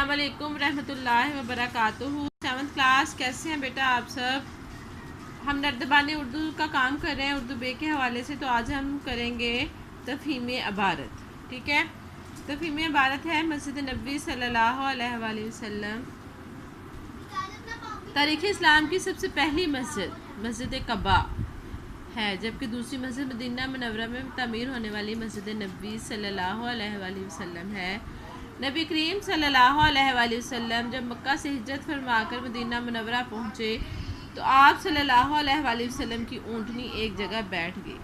अस्सलाम वालेकुम रहमतुल्लाहि व बरकातुहू। 7th क्लास, कैसे हैं बेटा आप सब? हम नर्दबान उर्दू का काम कर रहे हैं उर्दू बे के हवाले से। तो आज हम करेंगे तफ़हीम इबारत। ठीक है, तफ़हीम इबारत है मस्जिद नबी सल्लल्लाहु अलैहि वसल्लम तारीख़ इस्लाम की सबसे पहली मस्जिद कबा है, जबकि दूसरी मस्जिद मदीना मुनव्वरा में तामीर होने वाली मस्जिद नबी सल्लल्लाहु अलैहि वसल्लम है। नबी करीम सल्लल्लाहु अलैहि वसल्लम जब मक्का से हिजरत फरमाकर मदीना मुनव्वरा पहुँचे तो आप सल्लल्लाहु अलैहि वसल्लम की ऊँटनी एक जगह बैठ गई।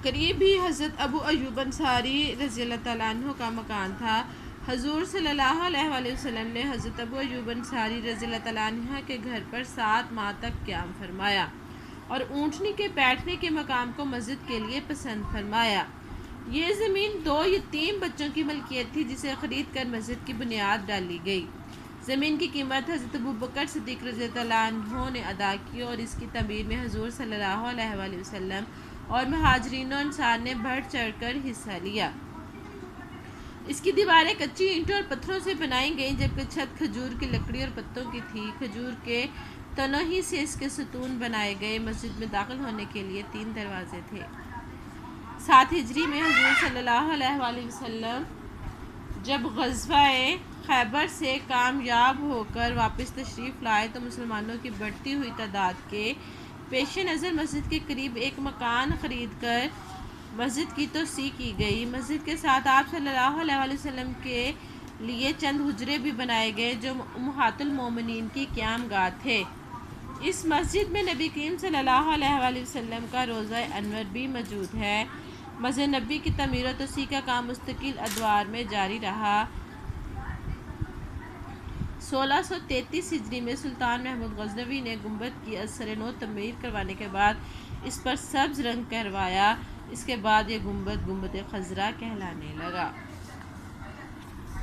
करीब ही हज़रत अबू अय्यूब अंसारी रज़ियल्लाहु तआला अन्हु का मकान था। हजूर सल्लल्लाहु अलैहि वसल्लम ने हज़रत अबू अय्यूब अंसारी रज़ियल्लाहु तआला अन्हु के घर पर 7 माह तक क़याम फरमाया और ऊँटनी के बैठने के मकाम को मस्जिद के लिए पसंद फरमाया। ये ज़मीन 2 यतीम बच्चों की मलकियत थी जिसे ख़रीद कर मस्जिद की बुनियाद डाली गई। ज़मीन की कीमत हज़रत अबू बकर सिद्दीक़ रज़ियल्लाहु तआला अन्हु ने अदा की और इसकी तमीर में हजूर सल्लल्लाहु अलैहि वसल्लम और मुहाजिरीन और अंसार ने बढ़ चढ़ कर हिस्सा लिया। इसकी दीवारें कच्ची ईंटों और पत्थरों से बनाई गईं, जबकि छत खजूर की लकड़ी और पत्तों की थी। खजूर के तनों ही से इसके सतून बनाए गए। मस्जिद में दाखिल होने के लिए 3 दरवाजे थे। 7 हिजरी में हजूर सल्लल्लाहु अलैहि वसल्लम जब ग़ज़वा-ए खैबर से कामयाब होकर वापस तशरीफ़ लाए तो मुसलमानों की बढ़ती हुई तादाद के पेश नज़र मस्जिद के करीब एक मकान ख़रीद कर मस्जिद की तोसी की गई। मस्जिद के साथ आप सल्लल्लाहु अलैहि वसल्लम के लिए चंद हुजरे भी बनाए गए जो उम्महातुल मोमिनीन की क़यामगाह थे। इस मस्जिद में नबी करीम सल्लल्लाहु अलैहि वसल्लम का रोज़ा अनवर भी मौजूद है। मस्जिद नबी की तमीर और तोसी का काम मुस्तकिल अदवार में जारी रहा। 1633 हिजरी में सुल्तान महमूद गज़नवी ने गुंबद की असर नौ तमीर करवाने के बाद इस पर सब्ज़ रंग करवाया। इसके बाद ये गुंबद खज़रा कहलाने लगा।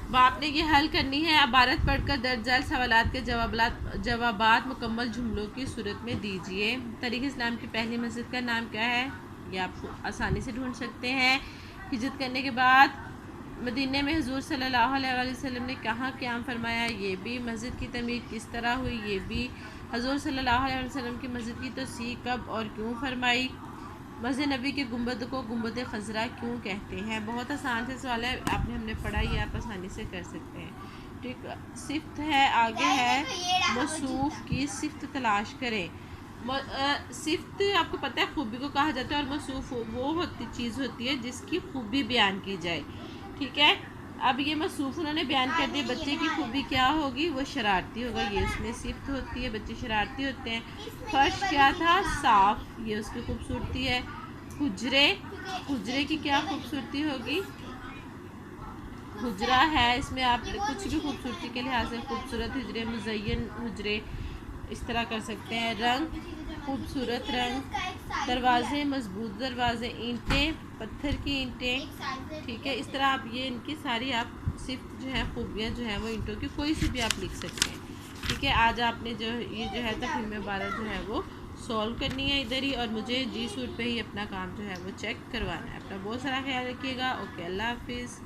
अब आपने ये हल करनी है। इबारत पढ़कर दर्ज झैल सवालात के जवाबात मुकम्मल जुमलों की सूरत में दीजिए। तारीख़ इस्लाम की पहली मस्जिद का नाम क्या है, ये आप आसानी से ढूंढ सकते हैं। हिजरत करने के बाद मदीने में हुजूर सल्लल्लाहु अलैहि वसल्लम ने कहाँ क़याम फरमाया, ये भी। मस्जिद की तमीर किस तरह हुई, ये भी। हुजूर सल्लल्लाहु अलैहि वसल्लम की मस्जिद की तोसी कब और क्यों फरमाई। मस्जिद नबी के गुंबद को गुंबद खज़रा क्यों कहते हैं। बहुत आसान से सवाल है, आपने हमने पढ़ा, ये आप आसानी से कर सकते हैं। ठीक, सिफ्त है, आगे है मौसूफ़ की सिफ्त तलाश करें। सिफ्त आपको पता है खूबी को कहा जाता है और मौसूफ़ वो चीज़ होती है जिसकी खूबी बयान की जाए। ठीक है, अब ये मौसूफ़ उन्होंने बयान कर दिया। बच्चे की खूबी क्या होगी, वो शरारती होगा, ये उसमें सिफ्त होती है, बच्चे शरारती होते हैं। फर्श क्या था, साफ़, ये उसकी खूबसूरती है। हुजरे की क्या खूबसूरती होगी, हुजरा है, इसमें आप कुछ भी खूबसूरती के लिहाज से खूबसूरत हुजरे, मुज़य्यन हुजरे इस तरह कर सकते हैं। रंग, खूबसूरत रंग। दरवाज़े, मजबूत दरवाज़े। ईंटें, पत्थर की ईंटें। ठीक है, इस तरह आप ये इनकी सारी आप सिर्फ जो है खूबियाँ जो है वो ईंटों की कोई सी भी आप लिख सकते हैं। ठीक है, आज आपने ये जो है तफ़हीम इबारत जो है वो सॉल्व करनी है इधर ही, और मुझे जी सूट पे ही अपना काम जो है वो चेक करवाना है। अपना बहुत सारा ख्याल रखिएगा। ओके, अल्लाह हाफिज़।